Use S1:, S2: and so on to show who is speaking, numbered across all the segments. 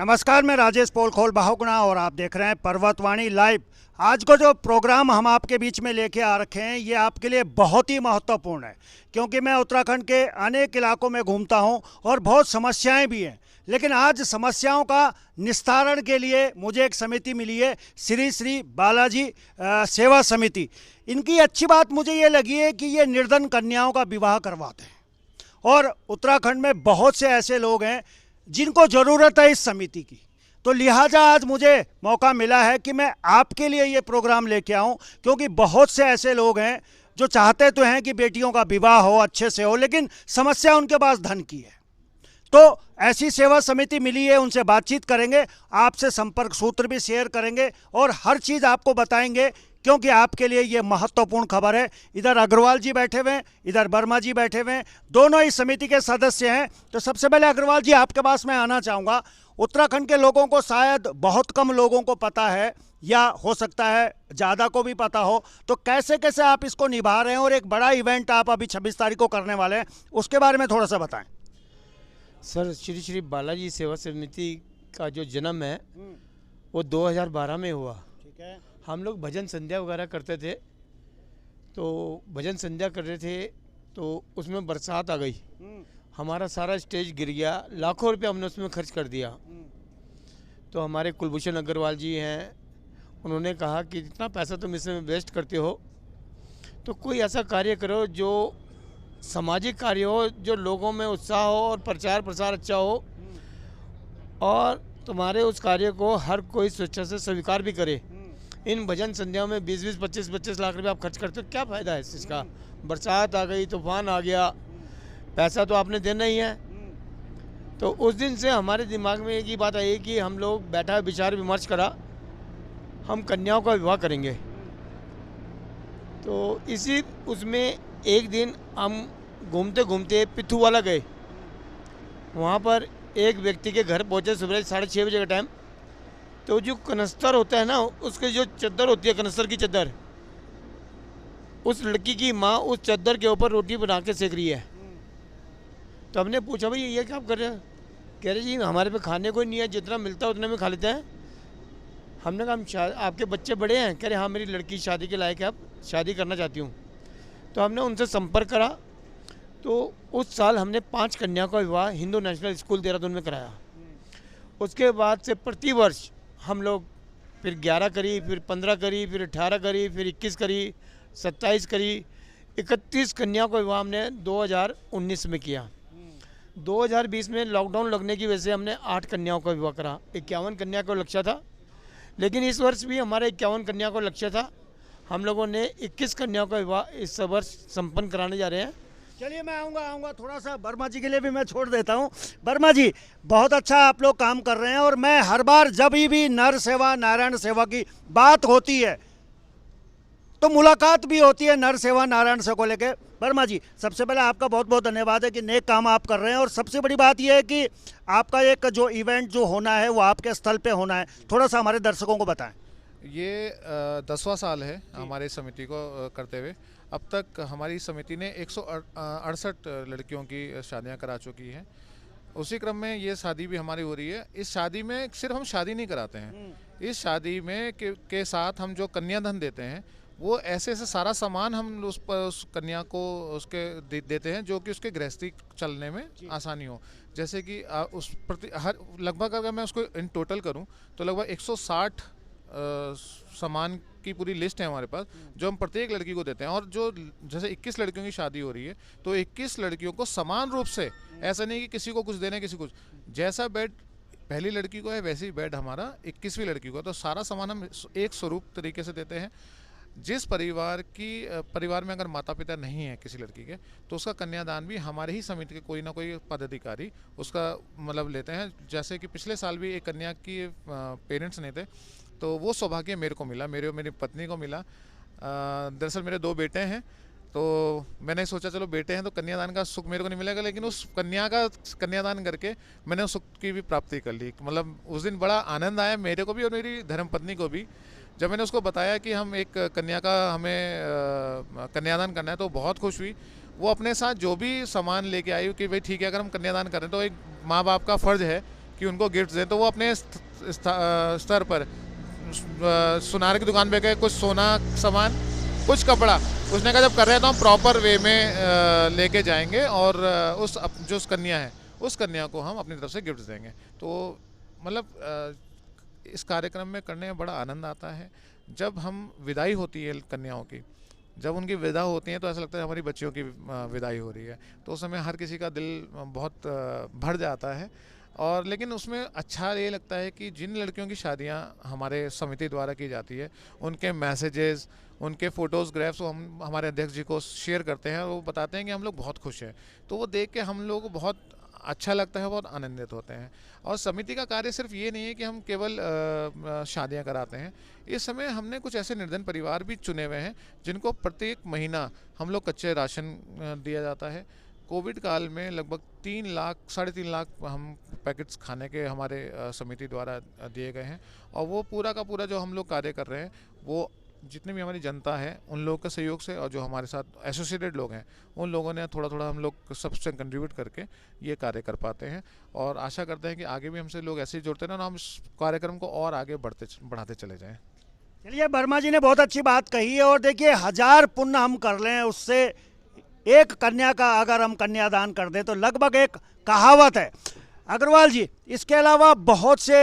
S1: नमस्कार, मैं राजेश पोलखोल बाहुगुणा और आप देख रहे हैं पर्वतवाणी लाइव। आज को जो प्रोग्राम हम आपके बीच में लेके आ रखे हैं ये आपके लिए बहुत ही महत्वपूर्ण है, क्योंकि मैं उत्तराखंड के अनेक इलाकों में घूमता हूं और बहुत समस्याएं भी हैं। लेकिन आज समस्याओं का निस्तारण के लिए मुझे एक समिति मिली है, श्री श्री बालाजी सेवा समिति। इनकी अच्छी बात मुझे ये लगी है कि ये निर्धन कन्याओं का विवाह करवाते हैं और उत्तराखंड में बहुत से ऐसे लोग हैं जिनको ज़रूरत है इस समिति की। तो लिहाजा आज मुझे मौका मिला है कि मैं आपके लिए ये प्रोग्राम लेके आऊं, क्योंकि बहुत से ऐसे लोग हैं जो चाहते तो हैं कि बेटियों का विवाह हो, अच्छे से हो, लेकिन समस्या उनके पास धन की है। तो ऐसी सेवा समिति मिली है, उनसे बातचीत करेंगे, आपसे संपर्क सूत्र भी शेयर करेंगे और हर चीज़ आपको बताएंगे, क्योंकि आपके लिए ये महत्वपूर्ण खबर है। इधर अग्रवाल जी बैठे हुए हैं, इधर वर्मा जी बैठे हुए हैं, दोनों इस समिति के सदस्य हैं। तो सबसे पहले अग्रवाल जी आपके पास मैं आना चाहूँगा। उत्तराखंड के लोगों को शायद बहुत कम लोगों को पता है, या हो सकता है ज़्यादा को भी पता हो, तो कैसे कैसे आप इसको निभा रहे हैं और एक बड़ा इवेंट आप अभी 26 तारीख को करने वाले हैं, उसके बारे में थोड़ा सा बताएं।
S2: सर, श्री श्री बालाजी सेवा समिति का जो जन्म है वो 2012 में हुआ।
S1: ठीक है।
S2: हम लोग भजन संध्या वगैरह करते थे, तो भजन संध्या कर रहे थे तो उसमें बरसात आ गई, हमारा सारा स्टेज गिर गया, लाखों रुपए हमने उसमें खर्च कर दिया। तो हमारे कुलभूषण अग्रवाल जी हैं, उन्होंने कहा कि इतना पैसा तुम इसमें वेस्ट करते हो तो कोई ऐसा कार्य करो जो सामाजिक कार्य हो, जो लोगों में उत्साह हो और प्रचार प्रसार अच्छा हो, और तुम्हारे उस कार्य को हर कोई स्वेच्छा से स्वीकार भी करे। इन भजन संध्याओं में 20-20, 25-25 लाख रुपए आप खर्च करते हो, क्या फ़ायदा है इस चीज़ का? बरसात आ गई, तूफान आ गया, पैसा तो आपने देना ही है। तो उस दिन से हमारे दिमाग में एक ही बात आई कि हम लोग बैठा विचार विमर्श करा, हम कन्याओं का विवाह करेंगे। तो इसी उसमें एक दिन हम घूमते घूमते पिथुवाला गए। वहाँ पर एक व्यक्ति के घर पहुँचे सुबह 6:30 बजे का टाइम। तो जो कनस्तर होता है ना, उसके जो चद्दर होती है, कनस्तर की चद्दर, उस लड़की की माँ उस चद्दर के ऊपर रोटी बना के सेक रही है। तो हमने पूछा, भाई ये क्या आप कर रहे हैं? कह रहे जी हमारे पे खाने को नहीं है, जितना मिलता है उतने में खा लेते हैं। हमने कहा आपके बच्चे बड़े हैं? कह रहे हाँ, मेरी लड़की शादी के लायक है, अब शादी करना चाहती हूँ। तो हमने उनसे संपर्क करा, तो उस साल हमने 5 कन्याओं का विवाह हिंदू नेशनल स्कूल देहरादून में कराया। उसके बाद से प्रतिवर्ष हम लोग फिर 11 करी, फिर 15 करी, फिर 18 करी, फिर 21 करी, 27 करी, 31 कन्याओं का विवाह हमने 2019 में किया। 2020 में लॉकडाउन लगने की वजह से हमने 8 कन्याओं का विवाह करा। 51 कन्या का लक्ष्य था, लेकिन इस वर्ष भी हमारा 51 कन्या का लक्ष्य था। हम लोगों ने 21 कन्याओं का विवाह इस वर्ष संपन्न कराने जा रहे हैं।
S1: चलिए, मैं आऊँगा थोड़ा सा वर्मा जी के लिए भी मैं छोड़ देता हूँ। वर्मा जी, बहुत अच्छा आप लोग काम कर रहे हैं, और मैं हर बार जब भी नर सेवा नारायण सेवा की बात होती है तो मुलाकात भी होती है नर सेवा नारायण सेवा को लेकर। वर्मा जी, सबसे पहले आपका बहुत बहुत धन्यवाद है कि नेक काम आप कर रहे हैं, और सबसे बड़ी बात यह है कि आपका एक जो इवेंट जो होना है वो आपके स्थल पे होना है। थोड़ा सा हमारे दर्शकों को बताएं।
S3: ये 10वां साल है हमारे समिति को करते हुए। अब तक हमारी समिति ने 168 लड़कियों की शादियां करा चुकी हैं। उसी क्रम में ये शादी भी हमारी हो रही है। इस शादी में सिर्फ हम शादी नहीं कराते हैं, इस शादी में के साथ हम जो कन्यादान देते हैं वो ऐसे सारा सामान हम उस कन्या को उसके देते हैं, जो कि उसके गृहस्थी चलने में आसानी हो। जैसे कि उस प्रति हर लगभग अगर मैं उसको इन टोटल करूं तो लगभग 160 सामान की पूरी लिस्ट है हमारे पास, जो हम प्रत्येक लड़की को देते हैं। और जो जैसे 21 लड़कियों की शादी हो रही है तो 21 लड़कियों को समान रूप से, ऐसा नहीं कि किसी को कुछ देना किसी को कुछ, जैसा बेड पहली लड़की को है वैसे ही बेड हमारा 21वीं लड़की को। तो सारा सामान हम एक स्वरूप तरीके से देते हैं। जिस परिवार में अगर माता पिता नहीं है किसी लड़की के, तो उसका कन्यादान भी हमारे ही समिति के कोई ना कोई पदाधिकारी उसका मतलब लेते हैं। जैसे कि पिछले साल भी एक कन्या की पेरेंट्स नहीं थे, तो वो सौभाग्य मेरे को मिला, मेरी पत्नी को मिला। दरअसल मेरे 2 बेटे हैं, तो मैंने सोचा चलो बेटे हैं तो कन्यादान का सुख मेरे को नहीं मिलेगा, लेकिन उस कन्या का कन्यादान करके मैंने उस सुख की भी प्राप्ति कर ली। मतलब उस दिन बड़ा आनंद आया मेरे को भी और मेरी धर्मपत्नी को भी। जब मैंने उसको बताया कि हम एक कन्या का हमें कन्यादान करना है, तो बहुत खुश हुई। वो अपने साथ जो भी सामान लेके आई कि भाई ठीक है, अगर हम कन्यादान करें तो एक माँ बाप का फ़र्ज़ है कि उनको गिफ्ट दें, तो वो अपने स्तर पर सुनार की दुकान पे गए, कुछ सोना सामान, कुछ कपड़ा, उसने कहा जब कर रहे हैं तो हम प्रॉपर वे में लेके जाएंगे और जो कन्या है उस कन्या को हम अपनी तरफ से गिफ्ट देंगे। तो मतलब इस कार्यक्रम में करने में बड़ा आनंद आता है। जब हम विदाई होती है कन्याओं की, जब उनकी विदा होती है तो ऐसा लगता है हमारी बच्चियों की विदाई हो रही है, तो उस समय हर किसी का दिल बहुत भर जाता है। और लेकिन उसमें अच्छा ये लगता है कि जिन लड़कियों की शादियां हमारे समिति द्वारा की जाती है, उनके मैसेजेस, उनके फ़ोटोग्राफ्स हम हमारे अध्यक्ष जी को शेयर करते हैं और वो बताते हैं कि हम लोग बहुत खुश हैं। तो वो देख के हम लोग को बहुत अच्छा लगता है, बहुत आनंदित होते हैं। और समिति का कार्य सिर्फ ये नहीं है कि हम केवल शादियां कराते हैं। इस समय हमने कुछ ऐसे निर्धन परिवार भी चुने हुए हैं जिनको प्रत्येक महीना हम लोग कच्चे राशन दिया जाता है। कोविड काल में लगभग 3 लाख 3.5 लाख हम पैकेट्स खाने के हमारे समिति द्वारा दिए गए हैं। और वो पूरा का पूरा जो हम लोग कार्य कर रहे हैं, वो जितनी भी हमारी जनता है उन लोगों के सहयोग से, और जो हमारे साथ एसोसिएटेड लोग हैं उन लोगों ने थोड़ा थोड़ा हम लोग सबसे कंट्रीब्यूट करके ये कार्य कर पाते हैं। और आशा करते हैं कि आगे भी हमसे लोग ऐसे ही जुड़ते हैं और हम इस कार्यक्रम को और आगे बढ़ाते चले जाएं।
S1: चलिए, वर्मा जी ने बहुत अच्छी बात कही है। और देखिए, 1000 पुण्य हम कर लें, उससे एक कन्या का अगर हम कन्यादान कर दें तो लगभग एक कहावत है। अग्रवाल जी, इसके अलावा बहुत से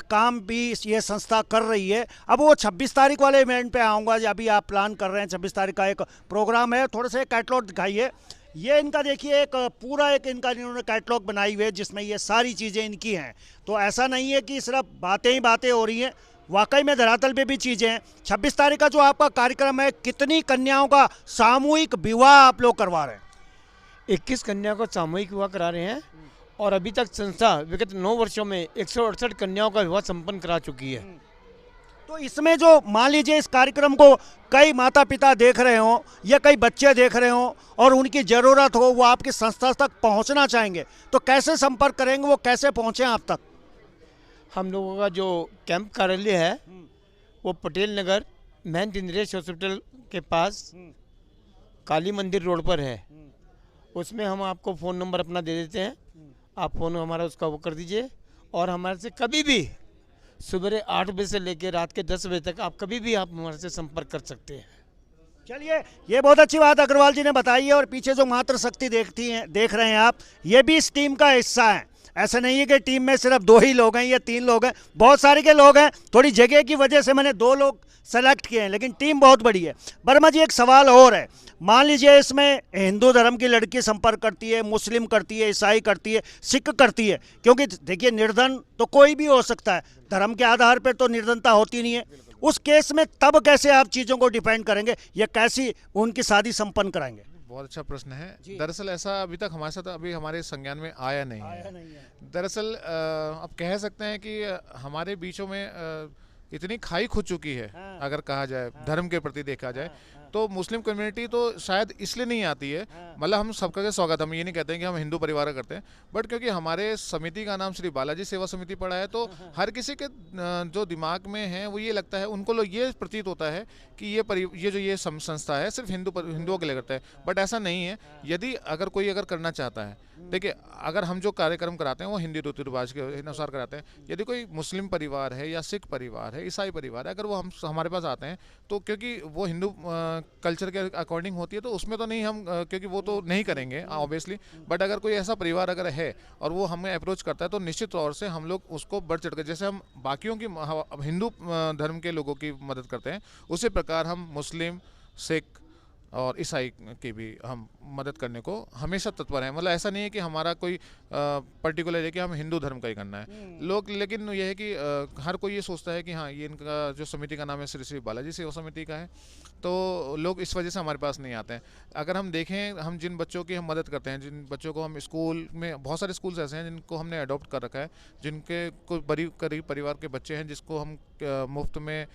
S1: काम भी ये संस्था कर रही है। अब वो 26 तारीख वाले इवेंट पे आऊँगा, अभी आप प्लान कर रहे हैं 26 तारीख का एक प्रोग्राम है, थोड़े से कैटलॉग दिखाइए। ये इनका देखिए एक पूरा एक इनका इन्होंने कैटलॉग बनाई हुई है जिसमें ये सारी चीज़ें इनकी हैं। तो ऐसा नहीं है कि सिर्फ बातें ही बातें हो रही हैं, वाकई में धरातल पे भी चीज़ें हैं। 26 तारीख का जो आपका कार्यक्रम है, कितनी कन्याओं का सामूहिक विवाह आप लोग करवा रहे हैं?
S2: 21 कन्याओं का सामूहिक विवाह करा रहे हैं और अभी तक संस्था विगत 9 वर्षों में 168 कन्याओं का विवाह संपन्न करा चुकी है।
S1: तो इसमें जो मान लीजिए इस कार्यक्रम को कई माता पिता देख रहे हों या कई बच्चे देख रहे हों और उनकी ज़रूरत हो, वो आपकी संस्था तक पहुंचना चाहेंगे, तो कैसे संपर्क करेंगे, वो कैसे पहुंचें आप तक?
S2: हम लोगों का जो कैंप कार्यालय है वो पटेल नगर महंत इंद्रेश हॉस्पिटल के पास काली मंदिर रोड पर है। उसमें हम आपको फ़ोन नंबर अपना दे देते हैं, आप फ़ोन हमारा उसका वो कर दीजिए। और हमारे से कभी भी सुबह 8 बजे से लेकर रात के 10 बजे तक आप कभी भी आप हमारे से संपर्क कर सकते हैं।
S1: चलिए, ये बहुत अच्छी बात अग्रवाल जी ने बताई है। और पीछे जो मातृ शक्ति देख रहे हैं आप, ये भी इस टीम का हिस्सा है। ऐसा नहीं है कि टीम में सिर्फ 2 ही लोग हैं या 3 लोग हैं, बहुत सारे के लोग हैं। थोड़ी जगह की वजह से मैंने 2 लोग सेलेक्ट किए हैं, लेकिन टीम बहुत बड़ी है। वर्मा जी, एक सवाल और है। मान लीजिए इसमें हिंदू धर्म की लड़की संपर्क करती है, मुस्लिम करती है, ईसाई करती है, सिख करती है, क्योंकि देखिए निर्धन तो कोई भी हो सकता है, धर्म के आधार पर तो निर्धनता होती नहीं है। उस केस में तब कैसे आप चीज़ों को डिपेंड करेंगे या कैसी उनकी शादी संपन्न कराएंगे?
S3: बहुत अच्छा प्रश्न है। दरअसल ऐसा अभी तक हमारे साथ अभी हमारे संज्ञान में आया नहीं है। दरअसल अब कह सकते हैं कि हमारे बीचों में इतनी खाई खुद चुकी है, अगर कहा जाए धर्म के प्रति देखा जाए तो मुस्लिम कम्युनिटी तो शायद इसलिए नहीं आती है। मतलब हम सबका के स्वागत, हम ये नहीं कहते हैं कि हम हिंदू परिवार करते हैं, बट क्योंकि हमारे समिति का नाम श्री बालाजी सेवा समिति पड़ा है, तो हर किसी के जो दिमाग में है वो ये लगता है, उनको लोग ये प्रतीत होता है कि ये जो ये संस्था है सिर्फ हिंदुओं के लिए करता है, बट ऐसा नहीं है। यदि अगर कोई करना चाहता है, देखिए अगर हम जो कार्यक्रम कराते हैं वो हिंदी रीति रिवाज के अनुसार कराते हैं। यदि कोई मुस्लिम परिवार है या सिख परिवार है, ईसाई परिवार है, अगर वो हमारे पास आते हैं तो क्योंकि वो हिंदू कल्चर के अकॉर्डिंग होती है, तो उसमें तो नहीं हम क्योंकि वो तो नहीं करेंगे ऑब्वियसली। बट अगर कोई ऐसा परिवार अगर है और वो हमें अप्रोच करता है तो निश्चित तौर से हम लोग उसको बढ़ चढ़ कर, जैसे हम बाकियों की हिंदू धर्म के लोगों की मदद करते हैं, उसी प्रकार हम मुस्लिम, सिख और ईसाई की भी हम मदद करने को हमेशा तत्पर हैं। मतलब ऐसा नहीं है कि हमारा कोई पर्टिकुलर है कि हम हिंदू धर्म का ही करना है लोग, लेकिन यह है कि हर कोई ये सोचता है कि हाँ ये इनका जो समिति का नाम है श्री बालाजी सेवा समिति का है, तो लोग इस वजह से हमारे पास नहीं आते हैं। अगर हम देखें, हम जिन बच्चों की हम मदद करते हैं, जिन बच्चों को हम स्कूल में, बहुत सारे स्कूल्स ऐसे हैं जिनको हमने अडॉप्ट कर रखा है, जिनके कोई गरीब परिवार के बच्चे हैं जिसको हम मुफ्त में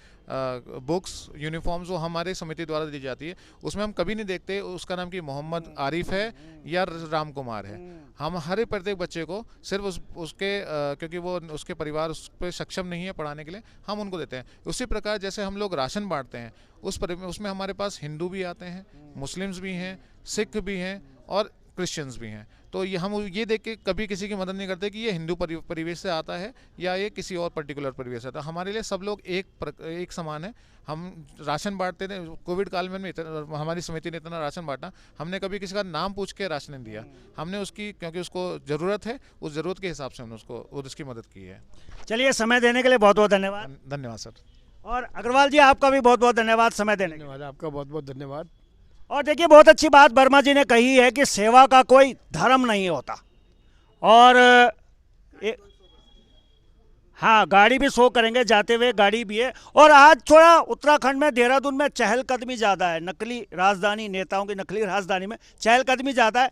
S3: बुक्स, यूनिफॉर्म्स वो हमारे समिति द्वारा दी जाती है। उसमें हम कभी नहीं देखते उसका नाम कि मोहम्मद आरिफ है या राम कुमार है। हम हर प्रत्येक बच्चे को सिर्फ उसके क्योंकि वो उसके परिवार उस पर सक्षम नहीं है पढ़ाने के लिए, हम उनको देते हैं। उसी प्रकार जैसे हम लोग राशन बांटते हैं, उसमें हमारे पास हिंदू भी आते हैं, मुस्लिम्स भी हैं, सिख भी हैं और क्रिश्चियंस भी हैं। तो ये हम ये देख के कभी किसी की मदद नहीं करते कि ये हिंदू परिवेश से आता है या ये किसी और पर्टिकुलर परिवेश से आता है। हमारे लिए सब लोग एक समान है। हम राशन बांटते थे कोविड काल में हमारी समिति ने इतना राशन बांटा, हमने कभी किसी का नाम पूछ के राशन नहीं दिया। हमने उसकी, क्योंकि उसको ज़रूरत है, उस ज़रूरत के हिसाब से हमने उसकी मदद की है।
S1: चलिए, समय देने के लिए बहुत बहुत धन्यवाद।
S3: धन्यवाद सर।
S1: और अग्रवाल जी, आपका भी बहुत बहुत धन्यवाद समय देने के लिए।
S2: धन्यवाद, आपका बहुत बहुत धन्यवाद।
S1: और देखिए, बहुत अच्छी बात वर्मा जी ने कही है कि सेवा का कोई धर्म नहीं होता। और हाँ, गाड़ी भी शो करेंगे, जाते हुए गाड़ी भी है। और आज थोड़ा उत्तराखंड में, देहरादून में चहलकदमी ज़्यादा है। नकली राजधानी, नेताओं की नकली राजधानी में चहलकदमी ज़्यादा है।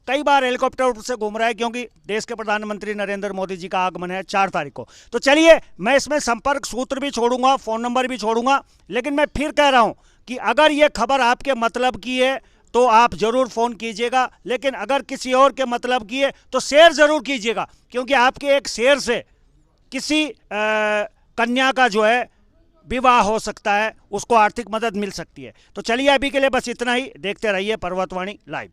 S1: कई बार हेलीकॉप्टर से घूम रहा है, क्योंकि देश के प्रधानमंत्री नरेंद्र मोदी जी का आगमन है 4 तारीख को। तो चलिए, मैं इसमें संपर्क सूत्र भी छोड़ूंगा, फ़ोन नंबर भी छोड़ूंगा। लेकिन मैं फिर कह रहा हूं कि अगर ये खबर आपके मतलब की है तो आप ज़रूर फ़ोन कीजिएगा, लेकिन अगर किसी और के मतलब की है तो शेयर ज़रूर कीजिएगा, क्योंकि आपके एक शेयर से किसी कन्या का जो है विवाह हो सकता है, उसको आर्थिक मदद मिल सकती है। तो चलिए, अभी के लिए बस इतना ही। देखते रहिए पर्वतवाणी लाइव।